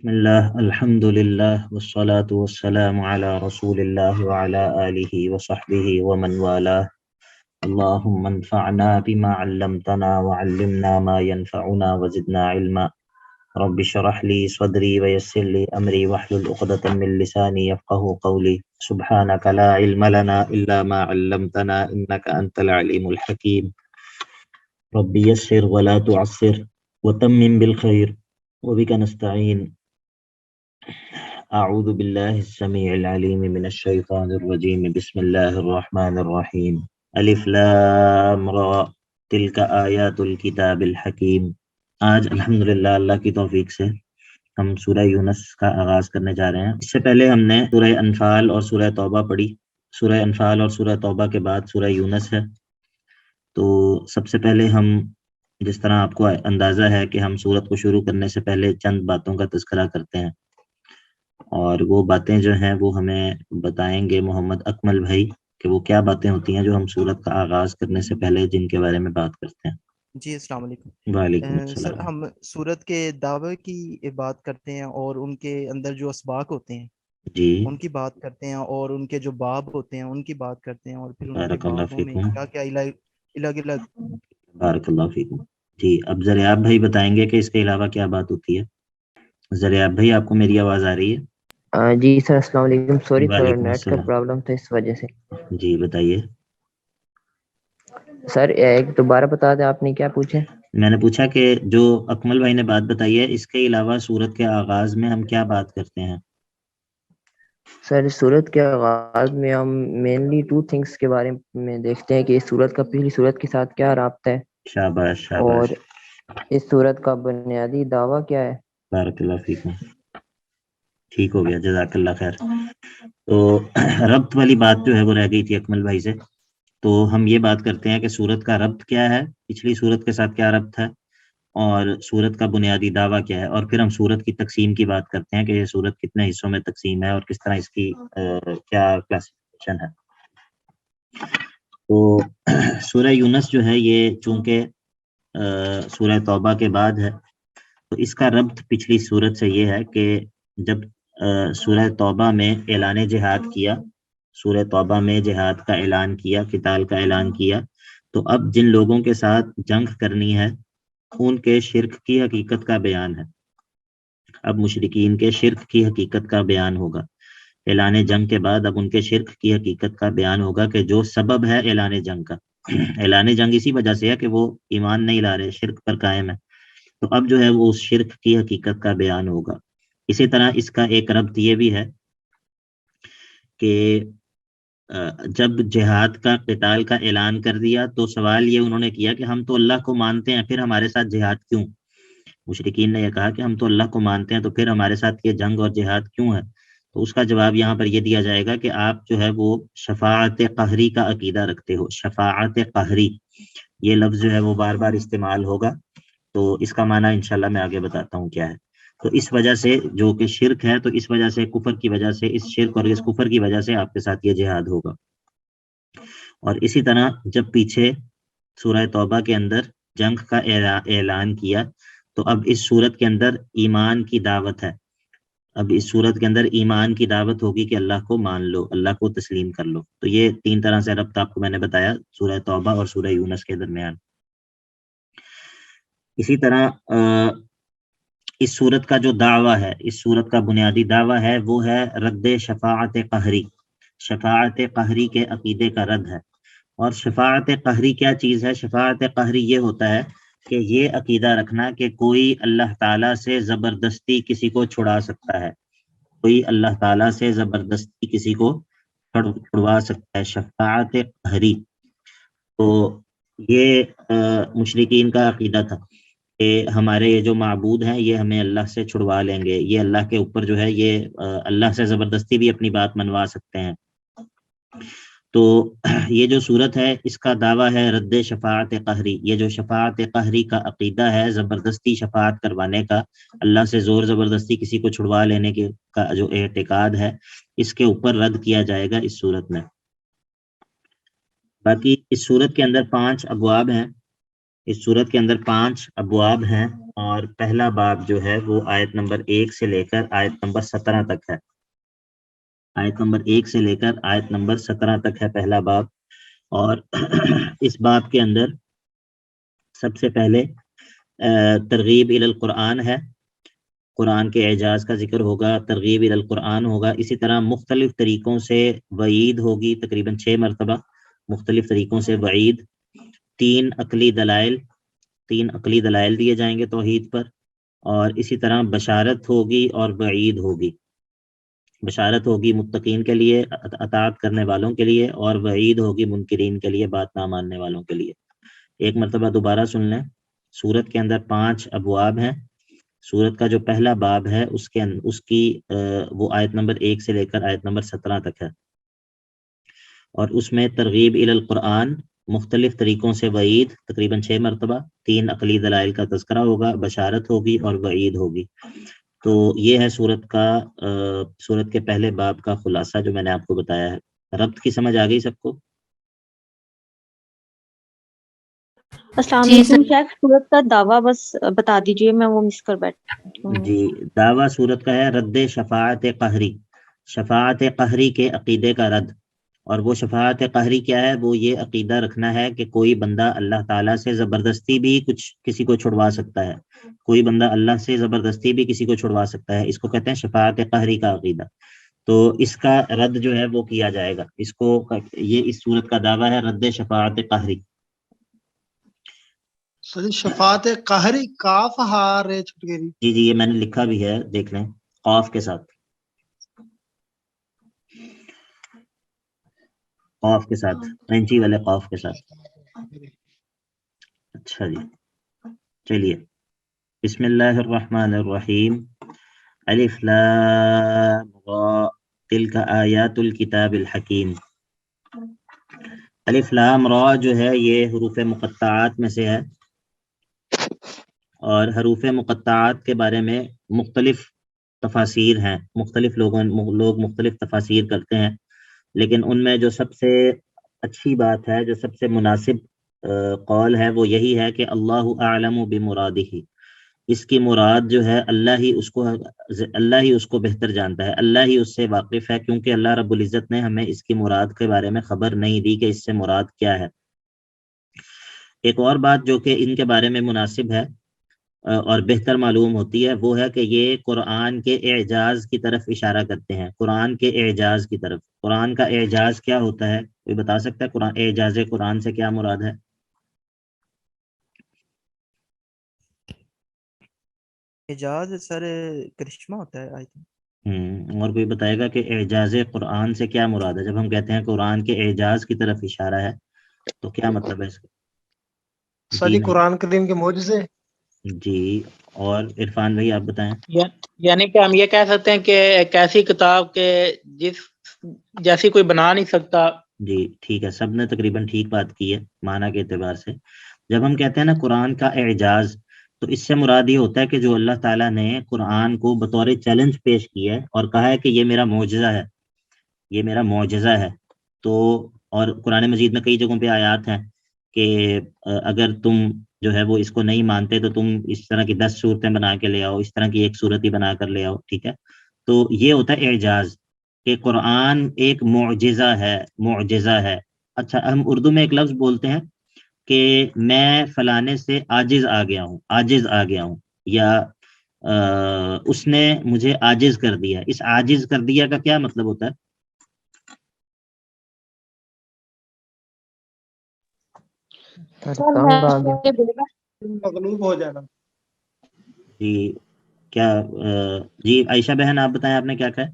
بسم الله الحمد لله والصلاة والسلام على رسول الله وعلى آله وصحبه ومن والاه اللهم انفعنا بما علمتنا وعلمنا ما ينفعنا وزدنا علما رب اشرح لي صدري ويسر لي أمري واحلل عقدة من لساني يفقه قولي سبحانك لا علم لنا إلا ما علمتنا إنك أنت العليم الحكيم رب يسر ولا تعسر وتمم بالخير وبك نستعين أعوذ بالله السميع العليم من الشيطان الرجيم بسم الله الرحمن الرحيم ألف لام را تلك آیات الکتاب الحکیم۔ آج الحمدللہ اللہ کی توفیق سے ہم سورہ یونس کا آغاز کرنے جا رہے ہیں۔ اس سے پہلے ہم نے سورہ انفال اور سورہ توبہ پڑھی۔ سورہ انفال اور سورہ توبہ کے بعد سورہ یونس ہے۔ تو سب سے پہلے ہم، جس طرح آپ کو اندازہ ہے کہ ہم سورت کو شروع کرنے سے پہلے چند باتوں کا تذکرہ کرتے ہیں، اور وہ باتیں جو ہیں وہ ہمیں بتائیں گے محمد اکمل بھائی کہ وہ کیا باتیں ہوتی ہیں جو ہم سورت کا آغاز کرنے سے پہلے جن کے بارے میں بات کرتے ہیں۔ جی السلام علیکم۔ وعلیکم سر السلام۔ ہم سورت کے دعوے کی بات کرتے ہیں اور ان کے اندر جو اسباق ہوتے ہیں جی ان کی بات کرتے ہیں، اور ان کے جو باب ہوتے ہیں ان کی بات کرتے ہیں، اور پھر ان کے بارک اللہ بابوں میں فیکم، کیا کیا الگ الگ بارک اللہ فیکم۔ جی اب زریاب بھائی بتائیں گے کہ اس کے علاوہ کیا بات ہوتی ہے۔ زریاب بھائی آپ کو میری آواز آ رہی ہے؟ جی سر السلام علیکم، سوری تھوڑا وعلیکم نیٹ کا السلام۔ پرابلم تھا اس وجہ سے۔ جی بتائیے۔ سر ایک دوبارہ بتا دیں آپ نے کیا پوچھے؟ میں نے پوچھا کہ جو اکمل بھائی نے بات بتائی ہے اس کے علاوہ سورت کے آغاز میں ہم کیا بات کرتے ہیں؟ سر سورت کے آغاز میں ہم مینلی 2 تھنگس کے بارے میں دیکھتے ہیں کہ اس سورت کا پچھلی سورت کے ساتھ کیا رابطہ ہے، شاباش شاباش، اور اس سورت کا بنیادی دعویٰ کیا ہے۔ بارک اللہ فیکم، ٹھیک ہو گیا، جزاک اللہ خیر۔ تو ربط والی بات جو ہے وہ رہ گئی تھی اکمل بھائی سے، تو ہم یہ بات کرتے ہیں کہ سورت کا ربط کیا ہے، پچھلی سورت کے ساتھ کیا ربط ہے، اور سورت کا بنیادی دعویٰ کیا ہے، اور پھر ہم سورت کی تقسیم کی بات کرتے ہیں کہ یہ سورت کتنے حصوں میں تقسیم ہے اور کس طرح اس کی کیا کلاسیفیکیشن ہے۔ تو سورہ یونس جو ہے یہ چونکہ سورہ توبہ کے بعد ہے، تو اس کا ربط پچھلی سورت سے یہ ہے کہ جب سورہ توبہ میں اعلان جہاد کیا، سورہ توبہ میں جہاد کا اعلان کیا، قتال کا اعلان کیا، تو اب جن لوگوں کے ساتھ جنگ کرنی ہے ان کے شرک کی حقیقت کا بیان ہے۔ اب مشرکین کے شرک کی حقیقت کا بیان ہوگا۔ اعلان جنگ کے بعد اب ان کے شرک کی حقیقت کا بیان ہوگا کہ جو سبب ہے اعلان جنگ کا، اعلان جنگ اسی وجہ سے ہے کہ وہ ایمان نہیں لا رہے، شرک پر قائم ہے، تو اب جو ہے وہ اس شرک کی حقیقت کا بیان ہوگا۔ اسی طرح اس کا ایک ربط یہ بھی ہے کہ جب جہاد کا قتال کا اعلان کر دیا تو سوال یہ انہوں نے کیا کہ ہم تو اللہ کو مانتے ہیں، پھر ہمارے ساتھ جہاد کیوں؟ مشرکین نے یہ کہا کہ ہم تو اللہ کو مانتے ہیں تو پھر ہمارے ساتھ یہ جنگ اور جہاد کیوں ہے؟ تو اس کا جواب یہاں پر یہ دیا جائے گا کہ آپ جو ہے وہ شفاعت قہری کا عقیدہ رکھتے ہو۔ شفاعت قہری یہ لفظ جو ہے وہ بار بار استعمال ہوگا، تو اس کا معنی انشاءاللہ میں آگے بتاتا ہوں کیا ہے۔ تو اس وجہ سے جو کہ شرک ہے، تو اس وجہ سے کفر کی وجہ سے، اس شرک اور اس کفر کی وجہ سے آپ کے ساتھ یہ جہاد ہوگا۔ اور اسی طرح جب پیچھے سورہ توبہ کے اندر جنگ کا اعلان کیا، تو اب اس صورت کے اندر ایمان کی دعوت ہے۔ اب اس صورت کے اندر ایمان کی دعوت ہوگی کہ اللہ کو مان لو، اللہ کو تسلیم کر لو۔ تو یہ 3 طرح سے ربط آپ کو میں نے بتایا سورہ توبہ اور سورہ یونس کے درمیان۔ اسی طرح اس صورت کا جو دعویٰ ہے، اس صورت کا بنیادی دعویٰ ہے وہ ہے رد شفاعت قہری۔ شفاعت قہری کے عقیدے کا رد ہے۔ اور شفاعت قہری کیا چیز ہے؟ شفاعت قہری یہ ہوتا ہے کہ یہ عقیدہ رکھنا کہ کوئی اللہ تعالیٰ سے زبردستی کسی کو چھڑا سکتا ہے، کوئی اللہ تعالیٰ سے زبردستی کسی کو چھڑوا سکتا ہے، شفاعت قہری۔ تو یہ مشرکین کا عقیدہ تھا کہ ہمارے یہ جو معبود ہیں یہ ہمیں اللہ سے چھڑوا لیں گے، یہ اللہ کے اوپر جو ہے یہ اللہ سے زبردستی بھی اپنی بات منوا سکتے ہیں۔ تو یہ جو صورت ہے اس کا دعویٰ ہے رد شفاعت قہری۔ یہ جو شفاعت قہری کا عقیدہ ہے، زبردستی شفاعت کروانے کا، اللہ سے زور زبردستی کسی کو چھڑوا لینے کا جو اعتقاد ہے، اس کے اوپر رد کیا جائے گا اس صورت میں۔ باقی اس صورت کے اندر 5 ابواب ہیں، اس صورت کے اندر 5 ابواب ہیں، اور پہلا باب جو ہے وہ آیت نمبر 1 سے لے کر آیت نمبر 17 تک ہے۔ آیت نمبر 1 سے لے کر آیت نمبر 17 تک ہے پہلا باب، اور اس باب کے اندر سب سے پہلے ترغیب الی القرآن ہے، قرآن کے اعجاز کا ذکر ہوگا، ترغیب الی القرآن ہوگا، اسی طرح مختلف طریقوں سے وعید ہوگی، تقریباً 6 مرتبہ مختلف طریقوں سے وعید، 3 عقلی دلائل دیے جائیں گے توحید پر، اور اسی طرح بشارت ہوگی اور وعید ہوگی۔ بشارت ہوگی متقین کے لیے، اطاعت کرنے والوں کے لیے، اور وعید ہوگی منکرین کے لیے، بات نہ ماننے والوں کے لیے۔ ایک مرتبہ دوبارہ سن لیں، سورت کے اندر 5 ابواب ہیں۔ سورت کا جو پہلا باب ہے اس کی وہ آیت نمبر 1 سے لے کر آیت نمبر 17 تک ہے، اور اس میں ترغیب الی القرآن، مختلف طریقوں سے وعید تقریباً 6 مرتبہ، 3 عقلی دلائل کا تذکرہ ہوگا، بشارت ہوگی اور وعید ہوگی۔ تو یہ ہے سورت کے پہلے باب کا خلاصہ جو میں نے آپ کو بتایا ہے۔ ربط کی سمجھ آ گئی سب کو؟ السلام جی علیکم شیخ، سورت کا دعویٰ بس بتا دیجئے، میں وہ مس کر بیٹھ جی، دعویٰ سورت کا ہے رد شفاعت قہری، شفاعت قہری کے عقیدے کا رد۔ اور وہ شفاعت قہری کیا ہے؟ وہ یہ عقیدہ رکھنا ہے کہ کوئی بندہ اللہ تعالیٰ سے زبردستی بھی کسی کو چھڑوا سکتا ہے، کوئی بندہ اللہ سے زبردستی بھی کسی کو چھڑوا سکتا ہے، اس کو کہتے ہیں شفاعت قہری کا عقیدہ۔ تو اس کا رد جو ہے وہ کیا جائے گا، یہ اس صورت کا دعویٰ ہے رد شفاعت قہری۔ شفاعت قہری، کاف ہار چھٹ گئی۔ جی یہ میں نے لکھا بھی ہے، دیکھ لیں، قاف کے ساتھ، قاف کے ساتھ، پینچی والے قاف کے ساتھ۔ اچھا جی، چلیے، بسم اللہ الرحمن الرحیم، الف لام را تلک آیات الکتاب الحکیم۔ الف لام را جو ہے یہ حروف مقطعات میں سے ہے، اور حروف مقطعات کے بارے میں مختلف تفاسیر ہیں، مختلف لوگ مختلف تفاسیر کرتے ہیں، لیکن ان میں جو سب سے اچھی بات ہے، جو سب سے مناسب قول ہے، وہ یہی ہے کہ اللہ اعلم بمرادہ، اس کی مراد جو ہے اللہ ہی اس کو بہتر جانتا ہے، اللہ ہی اس سے واقف ہے، کیونکہ اللہ رب العزت نے ہمیں اس کی مراد کے بارے میں خبر نہیں دی کہ اس سے مراد کیا ہے۔ ایک اور بات جو کہ ان کے بارے میں مناسب ہے اور بہتر معلوم ہوتی ہے، وہ ہے کہ یہ قرآن کے اعجاز کی طرف اشارہ کرتے ہیں، قرآن کے اعجاز کی طرف۔ قرآن کا اعجاز کیا ہوتا ہے؟ کوئی بتا سکتا ہے اعجاز قرآن سے کیا مراد ہے؟ اعجاز سر کرشمہ ہوتا ہے آئی تھنک۔ اور کوئی بتائے گا کہ اعجاز قرآن سے کیا مراد ہے؟ جب ہم کہتے ہیں قرآن کے اعجاز کی طرف اشارہ ہے تو کیا مطلب ہے اس کا؟ سر قرآن کریم کے معجزے۔ جی، اور عرفان بھائی آپ بتائیں۔ یعنی کہ ہم یہ کہہ سکتے ہیں کہ ایک ایسی کتاب کے جیسی کوئی بنا نہیں سکتا۔ جی ٹھیک ہے، سب نے تقریباً ٹھیک بات کی ہے معنی کے اعتبار سے۔ جب ہم کہتے ہیں نا قرآن کا اعجاز، تو اس سے مراد یہ ہوتا ہے کہ جو اللہ تعالیٰ نے قرآن کو بطور چیلنج پیش کیا ہے اور کہا ہے کہ یہ میرا معجزہ ہے، یہ میرا معجزہ ہے۔ تو اور قرآن مجید میں کئی جگہوں پہ آیات ہیں کہ اگر تم جو ہے وہ اس کو نہیں مانتے تو تم اس طرح کی 10 صورتیں بنا کے لے آؤ، اس طرح کی ایک صورت ہی بنا کر لے آؤ، ٹھیک ہے۔ تو یہ ہوتا ہے اعجاز، کہ قرآن ایک معجزہ ہے، معجزہ ہے۔ اچھا، ہم اردو میں ایک لفظ بولتے ہیں کہ میں فلانے سے عاجز آ گیا ہوں، عاجز آ گیا ہوں، یا اس نے مجھے عاجز کر دیا۔ اس عاجز کر دیا کا کیا مطلب ہوتا ہے؟ مغلوب ہو جانا۔ جی کیا جی عائشہ بہن آپ بتائیں، آپ نے کیا کہا؟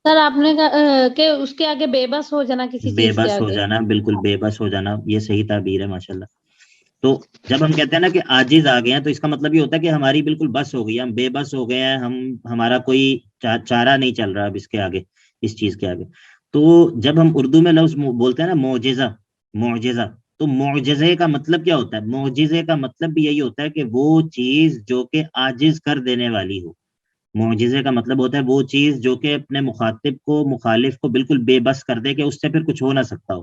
سر آپ نے کہا کہ اس کے آگے بے بس ہو جانا، کسی بے چیز کے بس ہو آگے۔ جانا، بالکل بے بس ہو جانا، یہ صحیح تعبیر ہے ماشاءاللہ۔ تو جب ہم کہتے ہیں نا کہ عاجز آ گئے ہیں، تو اس کا مطلب یہ ہوتا ہے کہ ہماری بالکل بس ہو گئی، ہم بے بس ہو گئے ہیں، ہمارا کوئی چارہ نہیں چل رہا اب اس کے آگے، اس چیز کے آگے۔ تو جب ہم اردو میں لفظ بولتے ہیں نا معجزہ، معجزہ، تو معجزے کا مطلب کیا ہوتا ہے؟ معجزے کا مطلب بھی یہی ہوتا ہے کہ وہ چیز جو کہ عاجز کر دینے والی ہو۔ معجزے کا مطلب ہوتا ہے وہ چیز جو کہ اپنے مخاطب کو، مخالف کو بالکل بے بس کر دے کہ اس سے پھر کچھ ہو نہ سکتا ہو،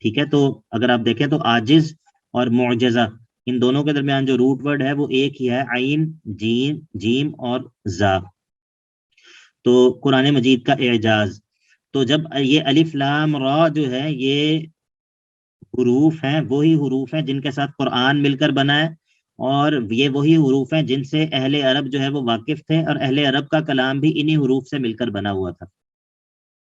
ٹھیک ہے۔ تو اگر آپ دیکھیں تو عاجز اور معجزہ ان دونوں کے درمیان جو روٹ ورڈ ہے وہ ایک ہی ہے، عین جیم اور زا. تو قرآن مجید کا اعجاز، تو جب یہ الف لام را جو ہے یہ حروف ہیں، وہی حروف ہیں جن کے ساتھ قرآن مل کر بنا ہے، اور یہ وہی حروف ہیں جن سے اہل عرب جو ہے وہ واقف تھے، اور اہل عرب کا کلام بھی انہی حروف سے مل کر بنا ہوا تھا.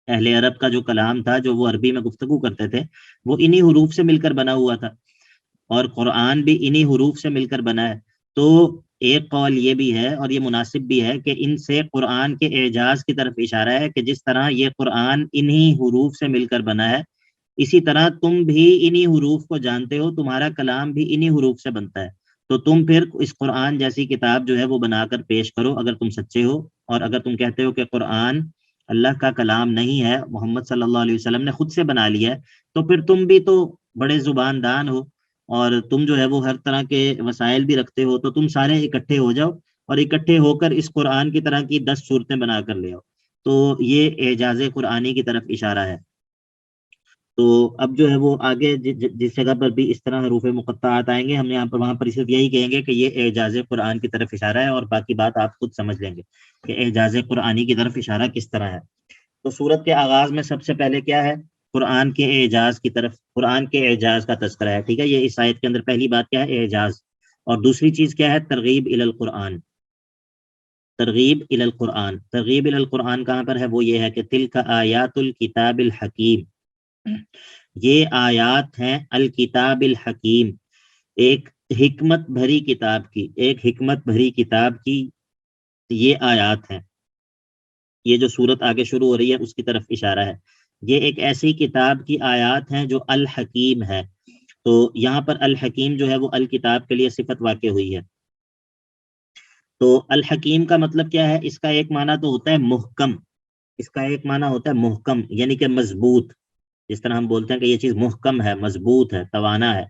اہل عرب کا جو کلام تھا، جو وہ عربی میں گفتگو کرتے تھے، وہ انہی حروف سے مل کر بنا ہوا تھا، اور قرآن بھی انہی حروف سے مل کر بنا ہے. تو ایک قول یہ بھی ہے اور یہ مناسب بھی ہے کہ ان سے قرآن کے اعجاز کی طرف اشارہ ہے کہ جس طرح یہ قرآن انہی حروف سے مل کر بنا ہے، اسی طرح تم بھی انہی حروف کو جانتے ہو، تمہارا کلام بھی انہی حروف سے بنتا ہے. تو تم پھر اس قرآن جیسی کتاب جو ہے وہ بنا کر پیش کرو اگر تم سچے ہو. اور اگر تم کہتے ہو کہ قرآن اللہ کا کلام نہیں ہے، محمد صلی اللہ علیہ وسلم نے خود سے بنا لیا ہے، تو پھر تم بھی تو بڑے زبان دان ہو، اور تم جو ہے وہ ہر طرح کے وسائل بھی رکھتے ہو، تو تم سارے اکٹھے ہو جاؤ اور اکٹھے ہو کر اس قرآن کی طرح کی 10 صورتیں بنا کر لے آؤ. تو یہ اعجاز قرآنی کی طرف اشارہ ہے. تو اب جو ہے وہ آگے جس جگہ پر بھی اس طرح حروف مقطعات آئیں گے، ہم نے یہاں پر وہاں پر صرف یہی کہیں گے کہ یہ اعجاز قرآن کی طرف اشارہ ہے، اور باقی بات آپ خود سمجھ لیں گے کہ اعجاز قرآنی کی طرف اشارہ کس طرح ہے. تو سورت کے آغاز میں سب سے پہلے کیا ہے؟ قرآن کے اعجاز کی طرف، قرآن کے اعجاز کا تذکرہ ہے. ٹھیک ہے، یہ اس آیت کے اندر پہلی بات کیا ہے؟ اعجاز. اور دوسری چیز کیا ہے؟ ترغیب الی القرآن. ترغیب الی القرآن، ترغیب الی القرآن کہاں پر ہے؟ وہ یہ ہے کہ تلک آیات الکتاب الحکیم، یہ آیات ہیں الکتاب الحکیم، ایک حکمت بھری کتاب کی، ایک حکمت بھری کتاب کی یہ آیات ہیں. یہ جو صورت آگے شروع ہو رہی ہے اس کی طرف اشارہ ہے. یہ ایک ایسی کتاب کی آیات ہیں جو الحکیم ہے. تو یہاں پر الحکیم جو ہے وہ الکتاب کے لیے صفت واقع ہوئی ہے. تو الحکیم کا مطلب کیا ہے؟ اس کا ایک معنی تو ہوتا ہے محکم، اس کا ایک معنی ہوتا ہے محکم، یعنی کہ مضبوط. جس طرح ہم بولتے ہیں کہ یہ چیز محکم ہے، مضبوط ہے، توانا ہے.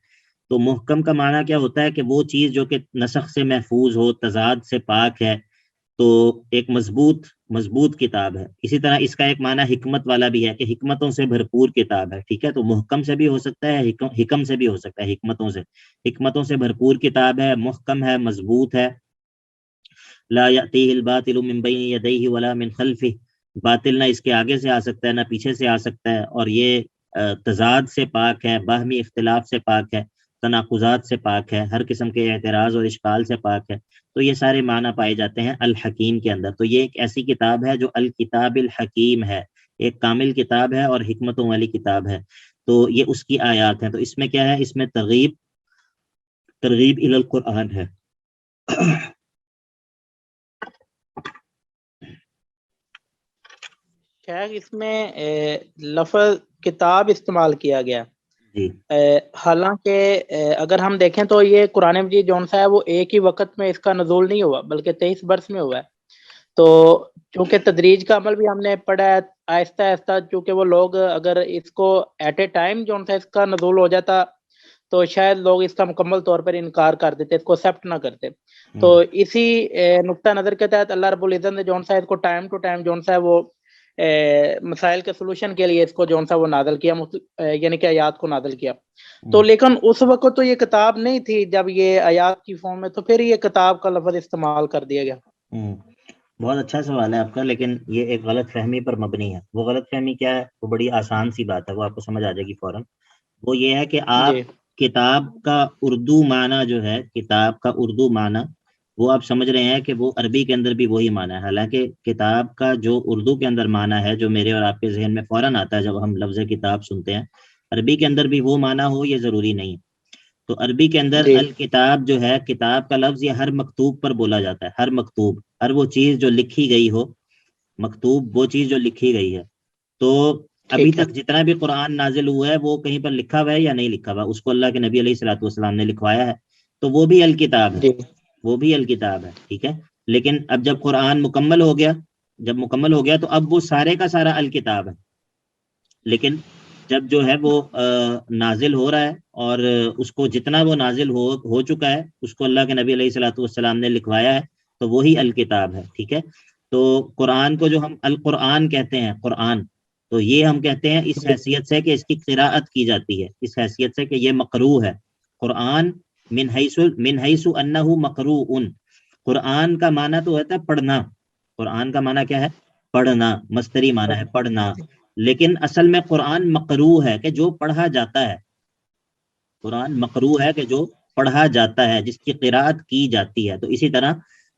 تو محکم کا معنی کیا ہوتا ہے؟ کہ وہ چیز جو کہ نسخ سے محفوظ ہو، تضاد سے پاک ہے، تو ایک مضبوط کتاب ہے. اسی طرح اس کا ایک معنی حکمت والا بھی ہے کہ حکمتوں سے بھرپور کتاب ہے. ٹھیک ہے، تو محکم سے بھی ہو سکتا ہے، حکم سے بھی ہو سکتا ہے، حکمتوں سے بھرپور کتاب ہے، محکم ہے، مضبوط ہے. لا یأتیہ الباطل من بین یدیہ ولا من خلفہ، باطل نہ اس کے آگے سے آ سکتا ہے نہ پیچھے سے آ سکتا ہے، اور یہ تضاد سے پاک ہے، باہمی اختلاف سے پاک ہے، تناقضات سے پاک ہے، ہر قسم کے اعتراض اور اشکال سے پاک ہے. تو یہ سارے معنی پائے جاتے ہیں الحکیم کے اندر. تو یہ ایک ایسی کتاب ہے جو الکتاب الحکیم ہے، ایک کامل کتاب ہے اور حکمتوں والی کتاب ہے. تو یہ اس کی آیات ہیں. تو اس میں کیا ہے؟ اس میں ترغیب الی القرآن ہے. خیر، اس میں لفظ کتاب استعمال کیا گیا. جی، حالانکہ اگر ہم دیکھیں تو یہ قرآن مجید جون سا ہے وہ ایک ہی وقت میں اس کا نزول نہیں ہوا، بلکہ 23 برس میں ہوا ہے. تو چونکہ تدریج کا عمل بھی ہم نے پڑھا ہے، آہستہ آہستہ، چونکہ وہ لوگ اگر اس کو ایٹ اے ٹائم جون سا اس کا نزول ہو جاتا تو شاید لوگ اس کا مکمل طور پر انکار کر دیتے، اس کو ایکسیپٹ نہ کرتے. تو اسی نقطہ نظر کے تحت اللہ رب العزت نے جون سا اس کو ٹائم ٹو ٹائم جون سا وہ مسائل کے سلوشن کے لیے اس کو جون سا وہ نازل کیا، یعنی کہ آیات کو نازل کیا. تو لیکن اس وقت تو یہ کتاب نہیں تھی جب یہ آیات کی فارم میں، تو پھر یہ کتاب کا لفظ استعمال کر دیا گیا. بہت اچھا سوال ہے آپ کا، لیکن یہ ایک غلط فہمی پر مبنی ہے. وہ غلط فہمی کیا ہے؟ وہ بڑی آسان سی بات ہے، وہ آپ کو سمجھ آ جائے گی فوراً. وہ یہ ہے کہ آپ جی کتاب کا اردو معنی جو ہے، کتاب کا اردو معنی وہ آپ سمجھ رہے ہیں کہ وہ عربی کے اندر بھی وہی معنی ہے. حالانکہ کتاب کا جو اردو کے اندر معنی ہے، جو میرے اور آپ کے ذہن میں فوراً آتا ہے جب ہم لفظ کتاب سنتے ہیں، عربی کے اندر بھی وہ معنی ہو یہ ضروری نہیں. تو عربی کے اندر جی الکتاب جو ہے، کتاب کا لفظ یہ ہر مکتوب پر بولا جاتا ہے. ہر مکتوب، ہر وہ چیز جو لکھی گئی ہو، مکتوب وہ چیز جو لکھی گئی ہے. تو ابھی ٹھیک ہے. تک جتنا بھی قرآن نازل ہوا ہے وہ کہیں پر لکھا ہوا ہے یا نہیں لکھا ہوا؟ اس کو اللہ کے نبی علیہ الصلوۃ والسلام نے لکھوایا ہے، تو وہ بھی الکتاب ہے، جی وہ بھی الکتاب ہے. ٹھیک ہے، لیکن اب جب قرآن مکمل ہو گیا تو اب وہ سارے کا سارا الکتاب ہے. لیکن جب جو ہے وہ نازل ہو رہا ہے اور اس کو جتنا وہ نازل ہو چکا ہے اس کو اللہ کے نبی علیہ الصلوۃ والسلام نے لکھوایا ہے، تو وہی الکتاب ہے. ٹھیک ہے، تو قرآن کو جو ہم القرآن کہتے ہیں، قرآن، تو یہ ہم کہتے ہیں اس حیثیت سے کہ اس کی قراءت کی جاتی ہے، اس حیثیت سے کہ یہ مقروء ہے. قرآن من حیث انہ مقروء، قرآن کا معنی تو ہوتا ہے پڑھنا، قرآن کا معنی کیا ہے؟ پڑھنا، مصدری معنی ہے پڑھنا، لیکن اصل میں قرآن مقروء ہے کہ جو پڑھا جاتا ہے، قرآن مقروء ہے کہ جو پڑھا جاتا ہے، جس کی قراءت کی جاتی ہے۔ تو اسی طرح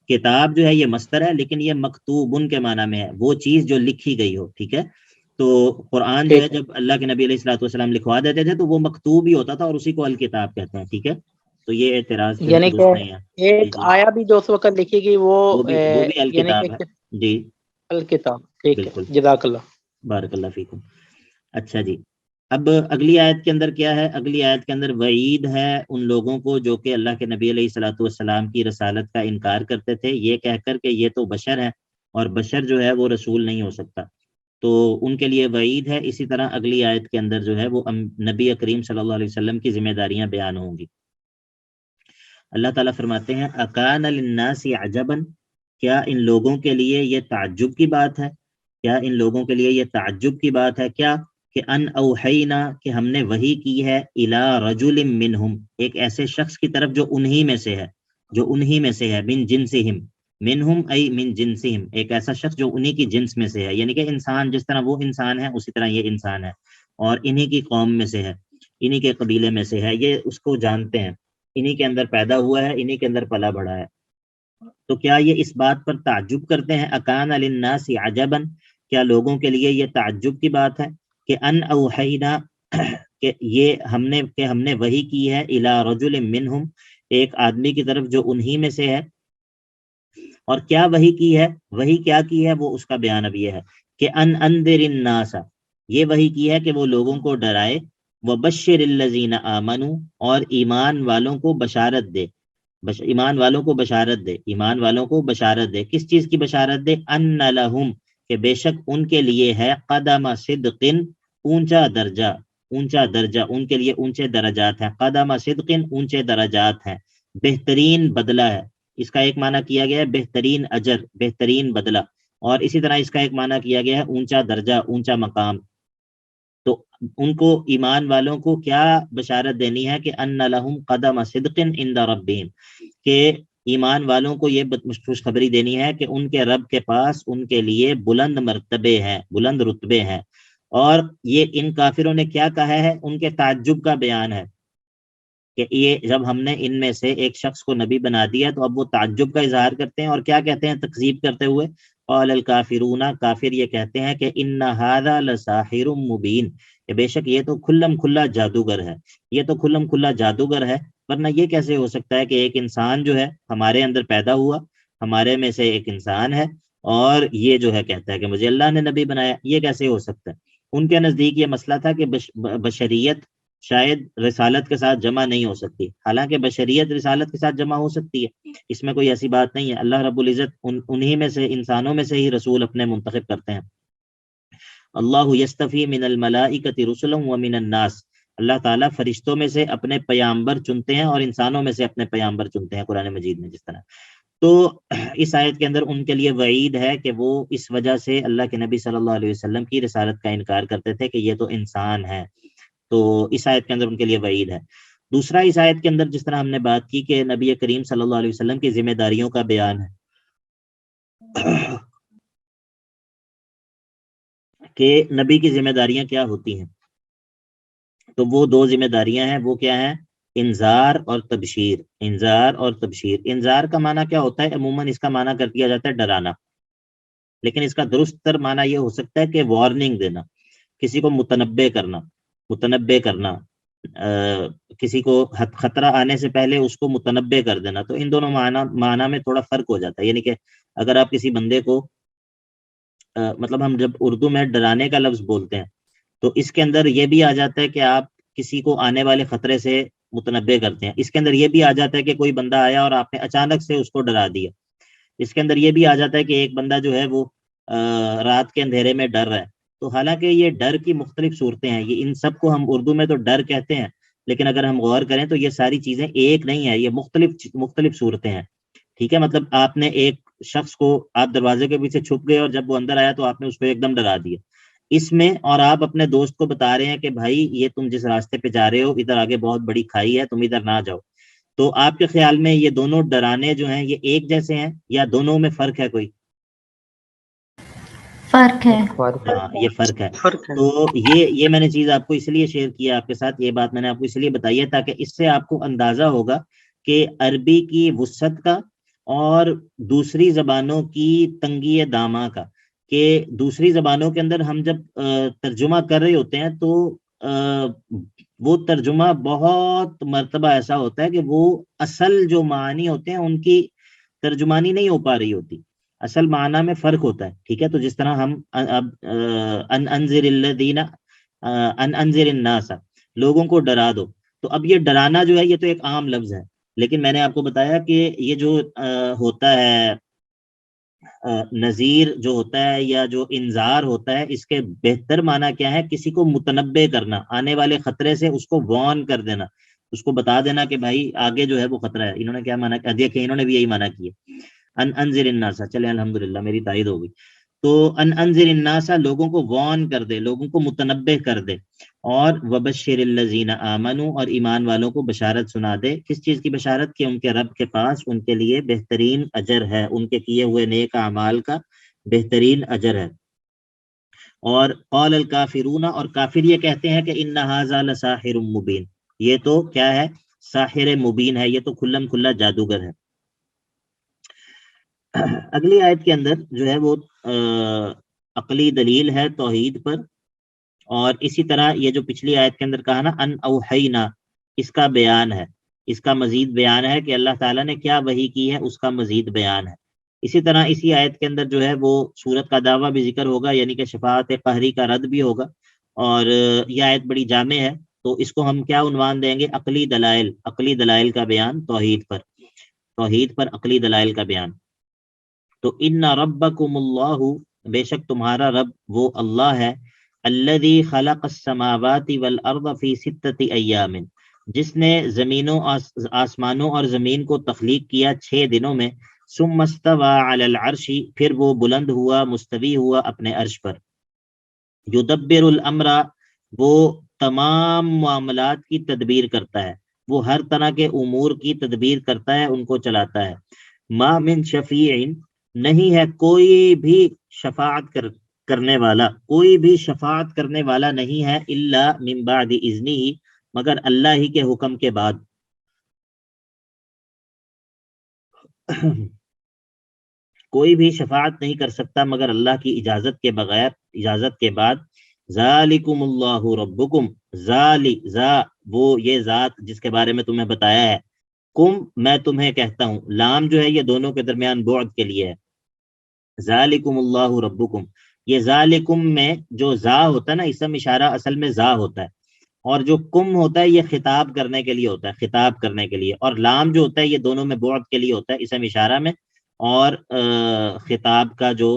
کتاب جو ہے یہ مصدر ہے، لیکن یہ مکتوبن کے معنی میں ہے، وہ چیز جو لکھی گئی ہو، ٹھیک ہے؟ تو قرآن جو ہے جب اللہ کے نبی علیہ الصلوۃ والسلام لکھوا دیتے تھے تو وہ مکتوب ہی ہوتا تھا، اور اسی کو الکتاب کہتے ہیں، ٹھیک ہے؟ تو یہ اعتراض پھر یعنی کہ درست نہیں ہے۔ ایک آیا بھی جو اس وقت لکھی گئی وہ وہ بھی یعنی الکتاب کہ ہے، جی الکتاب، ٹھیک ہے، بالکل، جزاک اللہ۔ بارک اللہ فیکم۔ اچھا جی، اب اگلی آیت کے اندر کیا ہے؟ اگلی آیت کے اندر وعید ہے ان لوگوں کو جو کہ اللہ کے نبی علیہ الصلوۃ والسلام کی رسالت کا انکار کرتے تھے، یہ کہہ کر کہ یہ تو بشر ہے اور بشر جو ہے وہ رسول نہیں ہو سکتا، تو ان کے لیے وعید ہے۔ اسی طرح اگلی آیت کے اندر جو ہے وہ نبی کریم صلی اللہ علیہ وسلم کی ذمہ داریاں بیان ہوں گی۔ اللہ تعالیٰ فرماتے ہیں اکان للناس عجبا، کیا ان لوگوں کے لیے یہ تعجب کی بات ہے؟ کیا ان لوگوں کے لیے یہ تعجب کی بات ہے کیا کہ ان اوحینا، کہ ہم نے وحی کی ہے، الی رجل منہم، ایک ایسے شخص کی طرف جو انہی میں سے ہے، جو انہی میں سے ہے، من جنسہم، منہم ای من جنسہم، ایک ایسا شخص جو انہی کی جنس میں سے ہے، یعنی کہ انسان جس طرح وہ انسان ہے اسی طرح یہ انسان ہے، اور انہی کی قوم میں سے ہے، انہی کے قبیلے میں سے ہے، یہ اس کو جانتے ہیں، انہی کے اندر پیدا ہوا ہے، انہی کے اندر پلا بڑھا ہے۔ تو کیا یہ اس بات پر تعجب کرتے ہیں؟ اکان للناس عجبا، کیا لوگوں کے لیے یہ تعجب کی بات ہے کہ ان اوحینا، کہ یہ ہم نے وحی کی ہے، الی رجل منہم، ایک آدمی کی طرف جو انہی میں سے ہے، اور کیا وحی کی ہے؟ وحی کیا کی ہے وہ اس کا بیان اب یہ ہے کہ ان انذر الناس، یہ وحی کی ہے کہ وہ لوگوں کو ڈرائے، وبشر الذین آمنوا، اور ایمان والوں کو بشارت دے، ایمان والوں کو بشارت دے، ایمان والوں کو بشارت دے، کس چیز کی بشارت دے؟ ان لہم، کہ بے شک ان کے لیے ہے، قدم صدق، اونچا درجہ، اونچا درجہ، ان کے لیے اونچے درجات ہیں، قدم صدق، اونچے درجات ہیں، بہترین بدلہ ہے۔ اس کا ایک معنی کیا گیا ہے بہترین اجر، بہترین بدلہ، اور اسی طرح اس کا ایک معنی کیا گیا ہے اونچا درجہ، اونچا مقام۔ تو ان کو، ایمان والوں کو کیا بشارت دینی ہے کہ ان لہم قدم صدق عند ربہم، کہ ایمان والوں کو یہ خوشخبری دینی ہے کہ ان کے رب کے پاس ان کے لیے بلند مرتبے ہیں، بلند رتبے ہیں۔ اور یہ ان کافروں نے کیا کہا ہے؟ ان کے تعجب کا بیان ہے کہ یہ جب ہم نے ان میں سے ایک شخص کو نبی بنا دیا تو اب وہ تعجب کا اظہار کرتے ہیں، اور کیا کہتے ہیں تکذیب کرتے ہوئے؟ قال الکافرون، کافر یہ کہتے ہیں کہ ان ھذا لساحر مبین، کہ بے شک یہ تو کھلم کھلا جادوگر ہے، یہ تو کھلم کھلا جادوگر ہے، ورنہ یہ کیسے ہو سکتا ہے کہ ایک انسان جو ہے ہمارے اندر پیدا ہوا، ہمارے میں سے ایک انسان ہے، اور یہ جو ہے کہتا ہے کہ مجھے اللہ نے نبی بنایا، یہ کیسے ہو سکتا ہے؟ ان کے نزدیک یہ مسئلہ تھا کہ بشریت شاید رسالت کے ساتھ جمع نہیں ہو سکتی، حالانکہ بشریت رسالت کے ساتھ جمع ہو سکتی ہے، اس میں کوئی ایسی بات نہیں ہے۔ اللہ رب العزت انہی میں سے، انسانوں میں سے ہی رسول اپنے منتخب کرتے ہیں۔ اللہ یستفی من الملائکۃ رسلا ومن الناس، اللہ تعالیٰ فرشتوں میں سے اپنے پیامبر چنتے ہیں اور انسانوں میں سے اپنے پیامبر چنتے ہیں، قرآن مجید میں جس طرح۔ تو اس آیت کے اندر ان کے لیے وعید ہے کہ وہ اس وجہ سے اللہ کے نبی صلی اللہ علیہ وسلم کی رسالت کا انکار کرتے تھے کہ یہ تو انسان ہے، تو اس آیت کے اندر ان کے لیے وعید ہے۔ دوسرا، اس آیت کے اندر جس طرح ہم نے بات کی کہ نبی کریم صلی اللہ علیہ وسلم کی ذمہ داریوں کا بیان ہے کہ نبی کی ذمہ داریاں کیا ہوتی ہیں، تو وہ دو ذمہ داریاں ہیں، وہ کیا ہیں؟ انذار اور تبشیر، انذار اور تبشیر۔ انذار کا معنی کیا ہوتا ہے؟ عموماً اس کا معنی کر دیا جاتا ہے ڈرانا، لیکن اس کا درست تر معنی یہ ہو سکتا ہے کہ وارننگ دینا، کسی کو متنبع کرنا، متنبع کرنا، کسی کو خطرہ آنے سے پہلے اس کو متنبع کر دینا۔ تو ان دونوں معنی میں تھوڑا فرق ہو جاتا ہے، یعنی کہ اگر آپ کسی بندے کو مطلب ہم جب اردو میں ڈرانے کا لفظ بولتے ہیں تو اس کے اندر یہ بھی آ جاتا ہے کہ آپ کسی کو آنے والے خطرے سے متنبع کرتے ہیں، اس کے اندر یہ بھی آ جاتا ہے کہ کوئی بندہ آیا اور آپ نے اچانک سے اس کو ڈرا دیا، اس کے اندر یہ بھی آ جاتا ہے کہ ایک بندہ جو ہے وہ رات کے اندھیرے میں ڈر رہا ہے۔ تو حالانکہ یہ ڈر کی مختلف صورتیں ہیں، یہ ان سب کو ہم اردو میں تو ڈر کہتے ہیں، لیکن اگر ہم غور کریں تو یہ ساری چیزیں ایک نہیں ہے، یہ مختلف صورتیں ہیں، ٹھیک ہے؟ مطلب آپ نے ایک شخص کو، آپ دروازے کے پیچھے چھپ گئے اور جب وہ اندر آیا تو آپ نے اس کو ایک دم ڈرا دیا، اس میں، اور آپ اپنے دوست کو بتا رہے ہیں کہ بھائی یہ تم جس راستے پہ جا رہے ہو ادھر آگے بہت بڑی کھائی ہے، تم ادھر نہ جاؤ، تو آپ کے خیال میں یہ دونوں ڈرانے جو ہیں یہ ایک جیسے ہیں یا دونوں میں فرق ہے کوئی؟ فرق ہے. ہاں یہ فرق ہے. فرق ہے. تو یہ میں نے چیز آپ کو اس لیے شیئر کیا آپ کے ساتھ، یہ بات میں نے آپ کو اس لیے بتائی ہے تاکہ اس سے آپ کو اندازہ ہوگا کہ عربی کی وسعت کا اور دوسری زبانوں کی تنگی دامہ کا، کہ دوسری زبانوں کے اندر ہم جب ترجمہ کر رہے ہوتے ہیں تو وہ ترجمہ بہت مرتبہ ایسا ہوتا ہے کہ وہ اصل جو معنی ہوتے ہیں ان کی ترجمانی نہیں ہو پا رہی ہوتی، اصل معنی میں فرق ہوتا ہے. ٹھیک ہے، تو جس طرح ہم ان انذر الذین ان انذر الناس، لوگوں کو ڈرا دو، تو اب یہ ڈرانا جو ہے یہ تو ایک عام لفظ ہے، لیکن میں نے آپ کو بتایا کہ یہ جو ہوتا ہے نذیر جو ہوتا ہے یا جو انذار ہوتا ہے، اس کے بہتر معنی کیا ہے؟ کسی کو متنبع کرنا، آنے والے خطرے سے اس کو وارن کر دینا، اس کو بتا دینا کہ بھائی آگے جو ہے وہ خطرہ ہے. انہوں نے کیا معنی کیا؟ دیکھیں انہوں نے بھی یہی معنی کیا، ان انذر الناس. چلے الحمدللہ میری تائید ہو گئی. تو ان انذر الناس، لوگوں کو وارن کر دے، لوگوں کو متنبع کر دے. اور وبشر الذین آمنوا، اور ایمان والوں کو بشارت سنا دے. کس چیز کی بشارت؟ کہ ان کے رب کے پاس ان کے لیے بہترین اجر ہے، ان کے کیے ہوئے نیک اعمال کا بہترین اجر ہے. اور قال الکافرون، اور کافر یہ کہتے ہیں کہ ان ھذا لساحر مبین، یہ تو کیا ہے؟ ساحر مبین ہے، یہ تو کھلم کھلا جادوگر ہے. اگلی آیت کے اندر جو ہے وہ عقلی دلیل ہے توحید پر، اور اسی طرح یہ جو پچھلی آیت کے اندر کہا نا ان اوحینا، اس کا بیان ہے، اس کا مزید بیان ہے کہ اللہ تعالیٰ نے کیا وحی کی ہے، اس کا مزید بیان ہے. اسی طرح اسی آیت کے اندر جو ہے وہ سورت کا دعویٰ بھی ذکر ہوگا، یعنی کہ شفاعت قہری کا رد بھی ہوگا. اور یہ آیت بڑی جامع ہے، تو اس کو ہم کیا عنوان دیں گے؟ عقلی دلائل، عقلی دلائل کا بیان توحید پر، توحید پر عقلی دلائل کا بیان. تو ان ربکم اللہ، بے شک تمہارا رب وہ اللہ ہے، الذی خلق السماوات والارض فی ستۃ ایام، جس نے زمینوں آسمانوں اور زمین کو تخلیق کیا 6 دنوں میں. ثم استوى علی العرش، پھر وہ بلند ہوا، مستوی ہوا اپنے عرش پر. یدبر الامر، وہ تمام معاملات کی تدبیر کرتا ہے، وہ ہر طرح کے امور کی تدبیر کرتا ہے، ان کو چلاتا ہے. ما من شفیع، نہیں ہے کوئی بھی شفاعت کرنے والا، کوئی بھی شفاعت کرنے والا نہیں ہے، الا من بعد اذنہ، مگر اللہ ہی کے حکم کے بعد. کوئی بھی شفاعت نہیں کر سکتا مگر اللہ کی اجازت کے بغیر، اجازت کے بعد. ذالکم اللہ ربکم، وہ یہ ذات جس کے بارے میں تمہیں بتایا ہے. کم، میں تمہیں کہتا ہوں، لام جو ہے یہ دونوں کے درمیان بعد کے لیے ہے. ذالکم اللہ ربکم، یہ ذالکم میں جو ذا ہوتا ہے نا، اسم اشارہ اصل میں ذا ہوتا ہے، اور جو کم ہوتا ہے یہ خطاب کرنے کے لیے ہوتا ہے، خطاب کرنے کے لیے. اور لام جو ہوتا ہے یہ دونوں میں بعد کے لیے ہوتا ہے، اسم اشارہ میں اور خطاب کا جو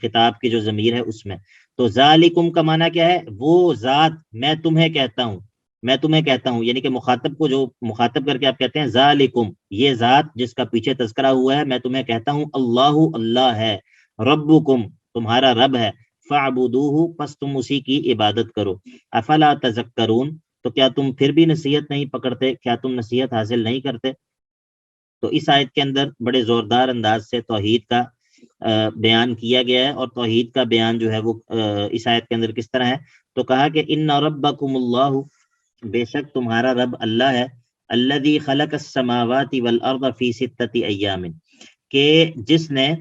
خطاب کی جو ضمیر ہے اس میں. تو ذالکم کا معنی کیا ہے؟ وہ ذات، میں تمہیں کہتا ہوں، میں تمہیں کہتا ہوں، یعنی کہ مخاطب کو جو مخاطب کر کے آپ کہتے ہیں ذالکم، یہ ذات جس کا پیچھے تذکرہ ہوا ہے، میں تمہیں کہتا ہوں، اللہ، اللہ ہے، ربکم، تمہارا رب ہے، فاعبدوہ، پس تم اسی کی عبادت کرو. افلا تذکرون، تو کیا تم پھر بھی نصیحت نہیں پکڑتے؟ کیا تم نصیحت حاصل نہیں کرتے؟ تو اس آیت کے اندر بڑے زوردار انداز سے توحید کا بیان کیا گیا ہے. اور توحید کا بیان جو ہے وہ اس آیت کے اندر کس طرح ہے؟ تو کہا کہ ان ربکم اللہ، بے شک تمہارا رب اللہ ہے، الذی خلق السماوات والارض فی ستۃ ایام، کہ جس نے،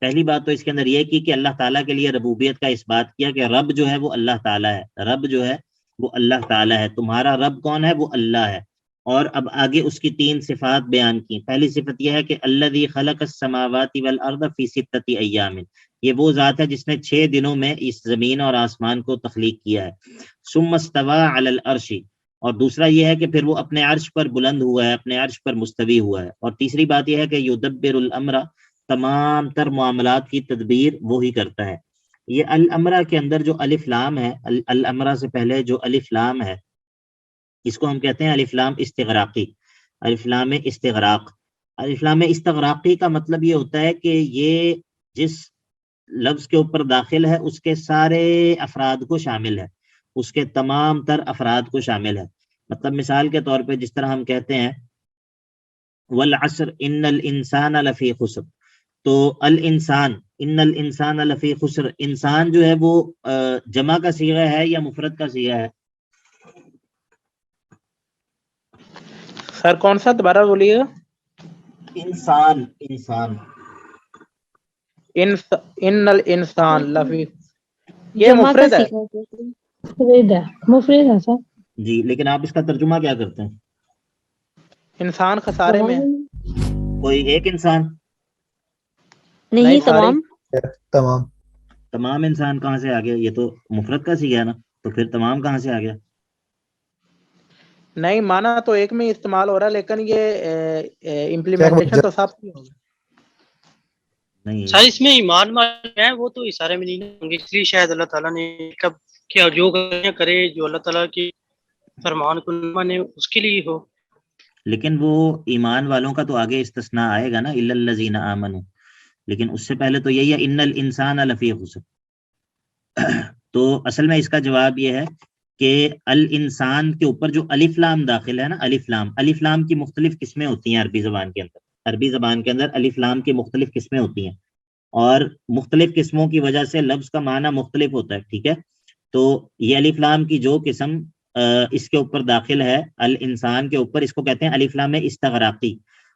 پہلی بات تو اس کے اندر یہ کی کہ اللہ تعالیٰ کے لیے ربوبیت کا اس بات کیا کہ رب جو ہے وہ اللہ تعالیٰ ہے، رب جو ہے وہ اللہ تعالیٰ ہے. تمہارا رب کون ہے؟ وہ اللہ ہے. اور اب آگے اس کی 3 صفات بیان کی. پہلی صفت یہ ہے کہ الذی خلق السماوات والارض فی ستۃ ایام، یہ وہ ذات ہے جس نے 6 دنوں میں اس زمین اور آسمان کو تخلیق کیا ہے. ثم استوى علی العرش، اور دوسرا یہ ہے کہ پھر وہ اپنے عرش پر بلند ہوا ہے، اپنے عرش پر مستوی ہوا ہے. اور تیسری بات یہ ہے کہ یدبر الامر، تمام تر معاملات کی تدبیر وہی کرتا ہے. یہ الامرہ کے اندر جو الف لام ہے، الامرہ سے پہلے جو الف لام ہے، اس کو ہم کہتے ہیں الف لام استغراقی، الف لام استغراق. الف لام استغراقی کا مطلب یہ ہوتا ہے کہ یہ جس لفظ کے اوپر داخل ہے اس کے سارے افراد کو شامل ہے، اس کے تمام تر افراد کو شامل ہے. مطلب مثال کے طور پہ جس طرح ہم کہتے ہیں والعصر ان الانسان لفی خسر، تو الانسان ان الانسان لفی خسر، انسان جو ہے وہ جمع کا صیغہ ہے یا مفرد کا صیغہ ہے؟ سر کون سا دوبارہ بولیے گا؟ انسان، انسان ان الانسان لفی، یہ جمع کا مفرد ہے صیغہ مفرد ہے سر. جی، لیکن آپ اس کا ترجمہ کیا کرتے ہیں؟ انسان خسارے میں ہے. کوئی ایک انسان؟ نہیں ساری. تمام. تمام انسان کہاں سے آ گیا؟ یہ تو مفرد کا صیغہ ہے نا، تو پھر تمام کہاں سے آ گیا؟ نہیں مانا تو ایک میں استعمال ہو رہا ہے، لیکن یہ امپلیمنٹیشن تو سب کی ہوگی. نہیں سر اس میں ایمان والے ہیں وہ تو اشارے میں نہیں ہوں گے، اس لیے شاید اللہ تعالیٰ نے کب کیا جو کرے جو اللہ تعالیٰ کی فرمان کو نہ مانے اس کے لیے ہو. لیکن وہ ایمان والوں کا تو آگے استثناء آئے گا نا، الا الذین آمنوا، لیکن اس سے پہلے تو یہی ہے ان الانسان لفی خسر. تو اصل میں اس کا جواب یہ ہے کہ الانسان کے اوپر جو الف لام داخل ہے نا، الف لام کی مختلف قسمیں ہوتی ہیں عربی زبان کے اندر. عربی زبان کے اندر الف لام کی مختلف قسمیں ہوتی ہیں، اور مختلف قسموں کی وجہ سے لفظ کا معنی مختلف ہوتا ہے. ٹھیک ہے، تو یہ الف لام کی جو قسم اس کے اوپر داخل ہے الانسان کے اوپر، اس کو کہتے ہیں الف لام استغراقی.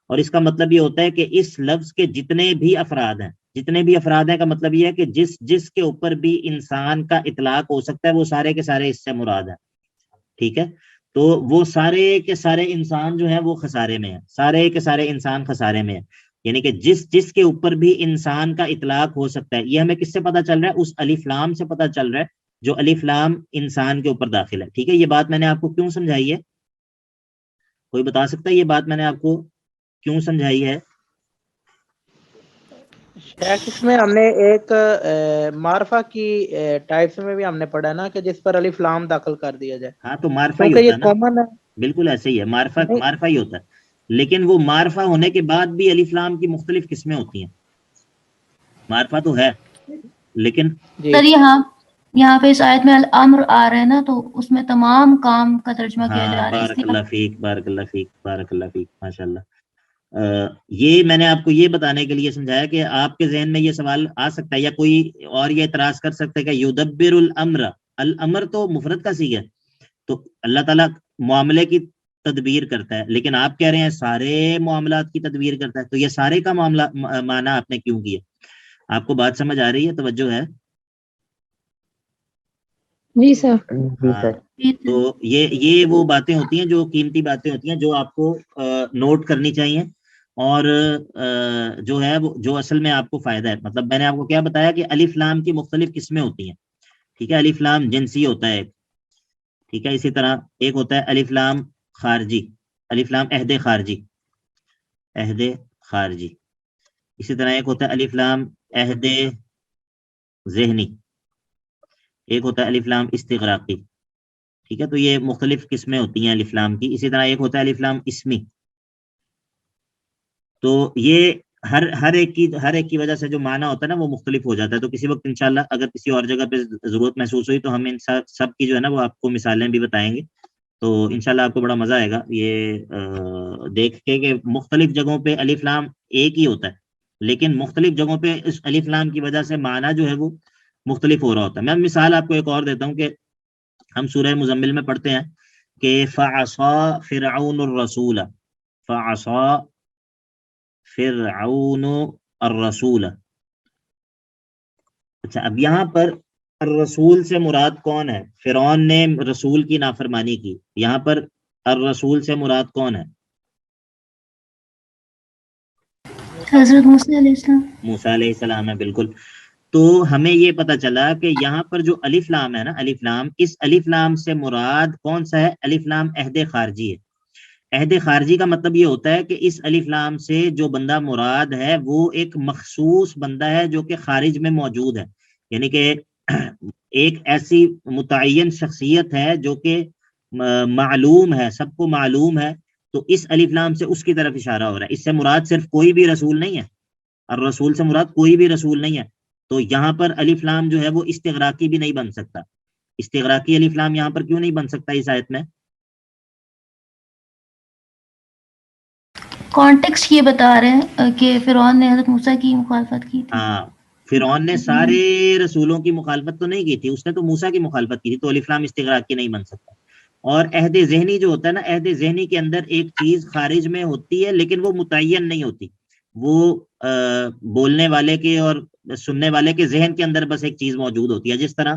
اور اس کا مطلب یہ ہوتا ہے کہ اس لفظ کے جتنے بھی افراد ہیں کا مطلب یہ ہے کہ جس کے اوپر بھی انسان کا اطلاق ہو سکتا ہے وہ سارے کے سارے اس سے مراد ہیں. ٹھیک ہے، تو وہ سارے کے سارے انسان جو ہیں وہ خسارے میں ہیں، سارے کے سارے انسان خسارے میں ہیں. یعنی کہ جس کے اوپر بھی انسان کا اطلاق ہو سکتا ہے، یہ ہمیں کس سے پتہ چل رہا ہے؟ اس الف لام سے پتہ چل رہا ہے جو الف لام انسان کے اوپر داخل ہے. ٹھیک ہے، یہ بات میں نے آپ کو کیوں سمجھائی ہے؟ کوئی بتا سکتا ہے یہ بات میں نے آپ کو کیوں سمجھائی ہے؟ شیخ اس میں ہم نے ایک معرفہ کی ٹائپس میں بھی ہم نے پڑھا نا کہ جس پر الف لام داخل کر دیا جائے. ہاں تو معرفہ ہی کیونکہ ہوتا یہ ہے نا، کامن ہے. بالکل ایسے ہی ہے، نہیں. معرفہ ہی ہوتا ہے. لیکن وہ معرفہ ہونے کے بعد بھی الف لام کی مختلف قسمیں ہوتی ہیں. معرفہ تو ہے لیکن جی سر یہاں پہ اس آیت میں الامر آ رہا ہے نا، تو اس میں تمام کام کا ترجمہ کیا ہاں، جا رہا ہے، اس بارک لیے اللہ فیک، بارک اللہ فیک، بارک اللہ فیک، ماشاء اللہ. یہ میں نے آپ کو یہ بتانے کے لیے سمجھایا کہ آپ کے ذہن میں یہ سوال آ سکتا ہے یا کوئی اور یہ اعتراض کر سکتا ہے کہ یدبر الامر، الامر تو مفرد کا صیغہ ہے، تو اللہ تعالیٰ معاملے کی تدبیر کرتا ہے، لیکن آپ کہہ رہے ہیں سارے معاملات کی تدبیر کرتا ہے، تو یہ سارے کا معاملہ معنی آپ نے کیوں کیا؟ آپ کو بات سمجھ آ رہی ہے؟ توجہ ہے؟ جی سر. جی ہاں، سر. تو یہ وہ باتیں ہوتی ہیں جو قیمتی باتیں ہوتی ہیں جو آپ کو نوٹ کرنی چاہیے، اور جو ہے وہ جو اصل میں آپ کو فائدہ ہے. مطلب میں نے آپ کو کیا بتایا کہ الف لام کی مختلف قسمیں ہوتی ہیں. ٹھیک ہے، الف لام جنسی ہوتا ہے ایک، ٹھیک ہے، اسی طرح ایک ہوتا ہے الف لام خارجی، الف لام عہد خارجی، عہد خارجی. اسی طرح ایک ہوتا ہے الف لام عہد ذہنی، ایک ہوتا ہے الف لام استغراقی. ٹھیک ہے، تو یہ مختلف قسمیں ہوتی ہیں الف لام کی. اسی طرح ایک ہوتا ہے الف لام اسمی. تو یہ ہر ایک کی وجہ سے جو معنی ہوتا ہے نا وہ مختلف ہو جاتا ہے. تو کسی وقت انشاءاللہ اگر کسی اور جگہ پہ ضرورت محسوس ہوئی تو ہم ان سب کی جو ہے نا وہ آپ کو مثالیں بھی بتائیں گے. تو انشاءاللہ آپ کو بڑا مزہ آئے گا یہ دیکھ کے کہ مختلف جگہوں پہ الف لام ایک ہی ہوتا ہے، لیکن مختلف جگہوں پہ اس الف لام کی وجہ سے معنی جو ہے وہ مختلف ہو رہا ہوتا ہے. میں مثال آپ کو ایک اور دیتا ہوں کہ ہم سورہ مزمل میں پڑھتے ہیں کہ فعصا فرعون الرسول، فعصا فرعون الرسول. اچھا، اب یہاں پر الرسول سے مراد کون ہے؟ فرعون نے رسول کی نافرمانی کی، یہاں پر الرسول سے مراد کون ہے؟ حضرت موسیٰ علیہ السلام. موسیٰ علیہ السلام ہے، بالکل. تو ہمیں یہ پتہ چلا کہ یہاں پر جو الف لام ہے نا، الف لام، اس الف لام سے مراد کون سا ہے؟ الف لام عہد خارجی ہے. عہد خارجی کا مطلب یہ ہوتا ہے کہ اس الف لام سے جو بندہ مراد ہے وہ ایک مخصوص بندہ ہے جو کہ خارج میں موجود ہے، یعنی کہ ایک ایسی متعین شخصیت ہے جو کہ معلوم ہے، سب کو معلوم ہے. تو اس الف لام سے اس کی طرف اشارہ ہو رہا ہے. اس سے مراد صرف کوئی بھی رسول نہیں ہے، اور رسول سے مراد کوئی بھی رسول نہیں ہے. تو یہاں پر الف لام جو ہے وہ استغراقی بھی نہیں بن سکتا. استغراقی الف لام یہاں پر کیوں نہیں بن سکتا اس آیت میں؟ کانٹیکسٹ یہ بتا رہے ہیں کہ فرعون نے حضرت موسیٰ کی مخالفت کی تھی. ہاں فرعون نے سارے رسولوں کی مخالفت تو نہیں کی تھی، اس نے تو موسیٰ کی مخالفت کی تھی، تو الف لام استغراق کی نہیں بن سکتا. اور عہد ذہنی جو ہوتا ہے نا، عہد ذہنی کے اندر ایک چیز خارج میں ہوتی ہے لیکن وہ متعین نہیں ہوتی، وہ بولنے والے کے اور سننے والے کے ذہن کے اندر بس ایک چیز موجود ہوتی ہے. جس طرح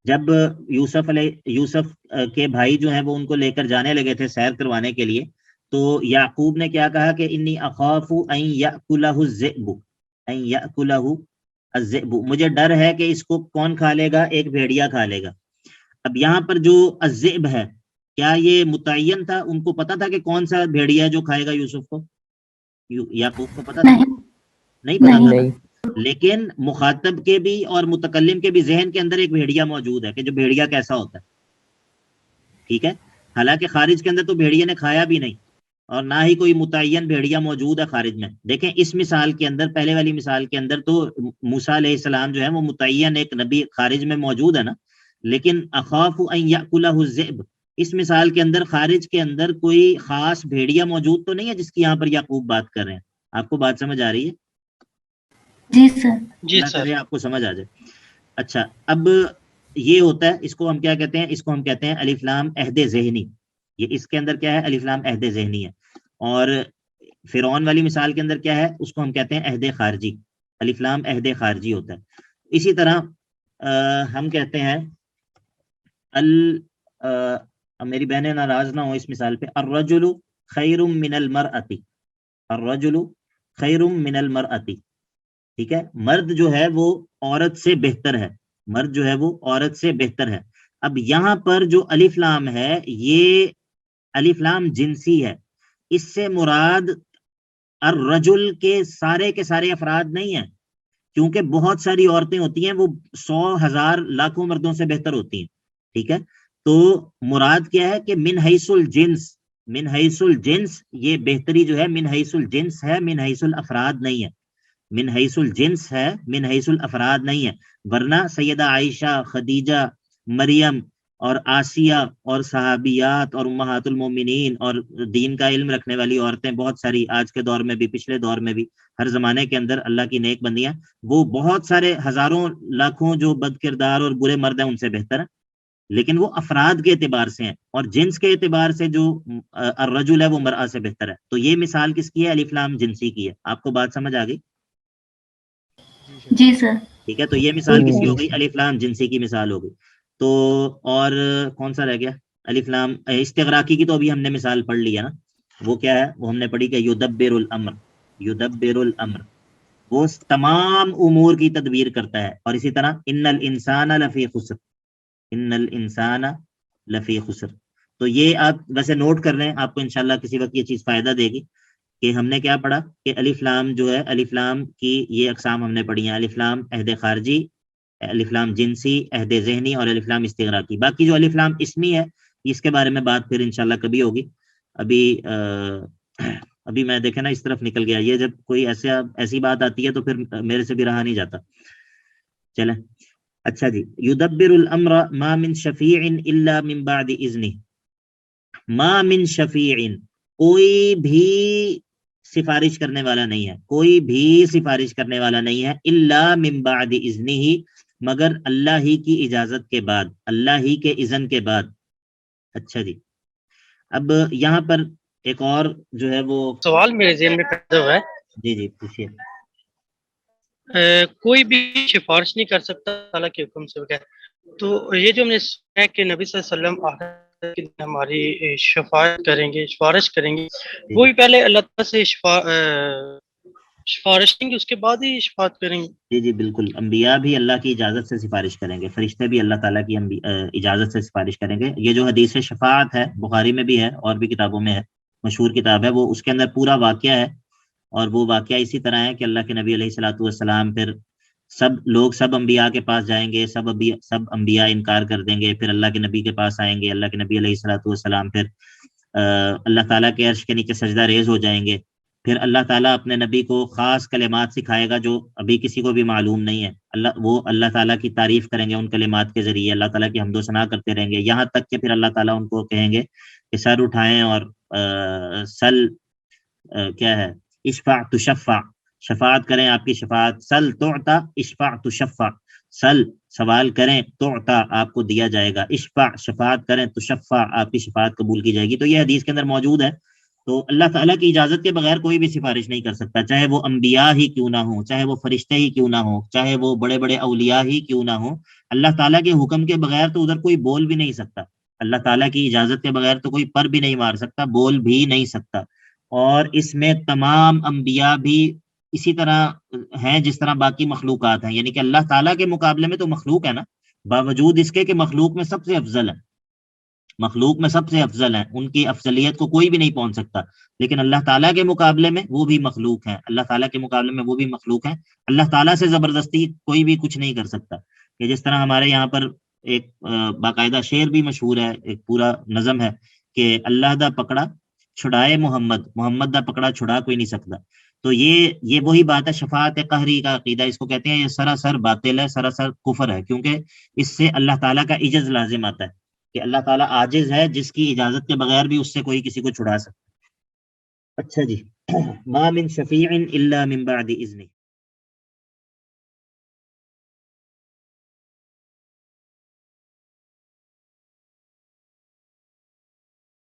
جب یوسف کے بھائی جو ہیں وہ ان کو لے کر جانے لگے تھے سیر کروانے کے لیے، تو یعقوب نے کیا کہا کہ انی اخاف ان یاکلہ الذئب، ان یاکلہ الذئب، مجھے ڈر ہے کہ اس کو کون کھا لے گا، ایک بھیڑیا کھا لے گا. اب یہاں پر جو الذئب ہے، کیا یہ متعین تھا؟ ان کو پتا تھا کہ کون سا بھیڑیا ہے جو کھائے گا یوسف کو؟ یعقوب کو پتا تھا؟ نہیں پتا تھا. نہیں. لیکن مخاطب کے بھی اور متکلم کے بھی ذہن کے اندر ایک بھیڑیا موجود ہے کہ جو بھیڑیا کیسا ہوتا ہے. ٹھیک ہے، حالانکہ خارج کے اندر تو بھیڑیا نے کھایا بھی نہیں اور نہ ہی کوئی متعین بھیڑیا موجود ہے خارج میں. دیکھیں اس مثال کے اندر، پہلے والی مثال کے اندر تو موسیٰ علیہ السلام جو ہے وہ متعین ایک نبی خارج میں موجود ہے نا، لیکن اخاف ان یاکلہ الذئب، اس مثال کے اندر خارج کے اندر کوئی خاص بھیڑیا موجود تو نہیں ہے جس کی یہاں پر یعقوب بات کر رہے ہیں. آپ کو بات سمجھ آ رہی ہے؟ جی سر. جی اللہ سر. کرے آپ کو سمجھ آ جائے. اچھا، اب یہ ہوتا ہے، اس کو ہم کیا کہتے ہیں؟ اس کو ہم کہتے ہیں الف لام عہد ذہنی. یہ اس کے اندر کیا ہے؟ الف لام عہد ذہنی ہے. اور فرعون والی مثال کے اندر کیا ہے؟ اس کو ہم کہتے ہیں عہد خارجی. الف لام عہد خارجی ہوتا ہے. اسی طرح ہم کہتے ہیں میری بہنیں ناراض نہ ہو اس مثال پہ، الرجل خیر من المرأة، الرجل خیر من المرأة. ٹھیک ہے، مرد جو ہے وہ عورت سے بہتر ہے، مرد جو ہے وہ عورت سے بہتر ہے. اب یہاں پر جو الف لام ہے یہ الف لام جنسی ہے، اس سے مراد الرجل کے سارے افراد نہیں ہیں، کیونکہ بہت ساری عورتیں ہوتی ہیں وہ 100 1000 لاکھوں مردوں سے بہتر ہوتی ہیں. ٹھیک ہے، تو مراد کیا ہے کہ من حیث الجنس، من حیث الجنس یہ بہتری جو ہے من حیث الجنس ہے، من حیث الافراد نہیں ہے. من حیث الجنس ہے، من حیث الافراد نہیں ہے. ورنہ سیدہ عائشہ، خدیجہ، مریم اور آسیہ اور صحابیات اور امہات المومنین اور دین کا علم رکھنے والی عورتیں بہت ساری، آج کے دور میں بھی، پچھلے دور میں بھی، ہر زمانے کے اندر اللہ کی نیک بندیاں، وہ بہت سارے ہزاروں لاکھوں جو بد کردار اور برے مرد ہیں ان سے بہتر ہیں، لیکن وہ افراد کے اعتبار سے ہیں، اور جنس کے اعتبار سے جو الرجل ہے وہ مرأہ سے بہتر ہے. تو یہ مثال کس کی ہے؟ الف لام جنسی کی ہے. آپ کو بات سمجھ آ گئی؟ جی سر. ٹھیک ہے، تو یہ مثال کس کی ہو گئی؟ الف لام جنسی کی مثال ہو گئی. تو اور کون سا رہ گیا؟ الف لام استغراقی کی تو ابھی ہم نے مثال پڑھ لی ہے نا، وہ کیا ہے؟ وہ ہم نے پڑھی کہ یدبر الامر، یدبر الامر، وہ تمام امور کی تدبیر کرتا ہے. اور اسی طرح ان الانسان لفی خسر، ان الانسان لفی خسر. تو یہ آپ ویسے نوٹ کر رہے ہیں، آپ کو انشاءاللہ کسی وقت یہ چیز فائدہ دے گی کہ ہم نے کیا پڑھا کہ الف لام جو ہے، الف لام کی یہ اقسام ہم نے پڑھی ہیں: الف لام عہد خارجی، الف لام جنسی، عہد ذہنی اور الف لام استغراقی. باقی جو الف لام اسمی ہے اس کے بارے میں بات پھر انشاءاللہ کبھی ہوگی. ابھی میں دیکھیں نا اس طرف نکل گیا، یہ جب کوئی ایسی بات آتی ہے تو پھر میرے سے بھی رہا نہیں جاتا. چلیں اچھا جی، یدبر الامر ما من شفیع الا من بعد اذنہ. ما من شفیع، کوئی بھی سفارش کرنے والا نہیں ہے، کوئی بھی سفارش کرنے والا نہیں ہے، الا من بعد اذنہ، مگر اللہ ہی کی اجازت کے بعد، اللہ ہی کے اذن کے بعد. اچھا جی، اب یہاں پر ایک اور جو ہے وہ سوال میرے ذہن میں پیدا ہوا ہے، جی جی پوچھیے. کوئی بھی سفارش نہیں کر سکتا اللہ کے حکم سے بغیر. تو یہ جو ہم نے سنا ہے کہ نبی صلی اللہ علیہ وسلم آخرت کے دن ہماری شفاعت کریں گے، سفارش کریں گے، وہ بھی پہلے اللہ تعالیٰ سے سفارش کریں گے، اس کے بعد ہی شفاعت کریں گے. جی جی بالکل، انبیاء بھی اللہ کی اجازت سے سفارش کریں گے، فرشتے بھی اللہ تعالیٰ کی اجازت سے سفارش کریں گے. یہ جو حدیث شفاعت ہے بخاری میں بھی ہے اور بھی کتابوں میں ہے، مشہور کتاب ہے وہ، اس کے اندر پورا واقعہ ہے، اور وہ واقعہ اسی طرح ہے کہ اللہ کے نبی علیہ الصلوۃ والسلام پھر سب انبیاء کے پاس جائیں گے، سب انبیاء انکار کر دیں گے، پھر اللہ کے نبی کے پاس آئیں گے، اللہ کے نبی علیہ الصلوۃ والسلام پھر اللہ تعالیٰ کے عرش کے نیچے سجدہ ریز ہو جائیں گے. پھر اللہ تعالیٰ اپنے نبی کو خاص کلمات سکھائے گا جو ابھی کسی کو بھی معلوم نہیں ہے. وہ اللہ تعالیٰ کی تعریف کریں گے ان کلمات کے ذریعے، اللہ تعالیٰ کی حمد و ثنا کرتے رہیں گے، یہاں تک کہ پھر اللہ تعالیٰ ان کو کہیں گے کہ سر اٹھائیں اور سل کیا ہے اشفع تشفع، شفاعت کریں آپ کی شفاعت، سل تعطا اشفع تشفع، سل سوال کریں تعطا آپ کو دیا جائے گا، اشفع شفاعت کریں تشفع آپ کی شفاعت قبول کی جائے گی. تو یہ حدیث کے اندر موجود ہے. تو اللہ تعالیٰ کی اجازت کے بغیر کوئی بھی سفارش نہیں کر سکتا، چاہے وہ انبیاء ہی کیوں نہ ہوں، چاہے وہ فرشتے ہی کیوں نہ ہوں، چاہے وہ بڑے بڑے اولیاء ہی کیوں نہ ہوں. اللہ تعالیٰ کے حکم کے بغیر تو ادھر کوئی بول بھی نہیں سکتا، اللہ تعالیٰ کی اجازت کے بغیر تو کوئی پر بھی نہیں مار سکتا، بول بھی نہیں سکتا. اور اس میں تمام انبیاء بھی اسی طرح ہیں جس طرح باقی مخلوقات ہیں، یعنی کہ اللہ تعالیٰ کے مقابلے میں تو مخلوق ہے نا، باوجود اس کے کہ مخلوق میں سب سے افضل ہے، مخلوق میں سب سے افضل ہیں، ان کی افضلیت کو کوئی بھی نہیں پہنچ سکتا، لیکن اللہ تعالیٰ کے مقابلے میں وہ بھی مخلوق ہیں، اللہ تعالیٰ کے مقابلے میں وہ بھی مخلوق ہیں. اللہ تعالیٰ سے زبردستی کوئی بھی کچھ نہیں کر سکتا. کہ جس طرح ہمارے یہاں پر ایک باقاعدہ شعر بھی مشہور ہے، ایک پورا نظم ہے کہ اللہ دا پکڑا چھڑائے محمد، محمد دا پکڑا چھڑا کوئی نہیں سکتا. تو یہ وہی بات ہے، شفاعت قہری کا عقیدہ اس کو کہتے ہیں. یہ سراسر باطل ہے، سراسر کفر ہے، کیونکہ اس سے اللہ تعالیٰ کا عجز لازم آتا ہے کہ اللہ تعالیٰ عاجز ہے، جس کی اجازت کے بغیر بھی اس سے کوئی کسی کو چھڑا سکتا. اچھا جی، ما من شفیع الا من بعد اذنہ.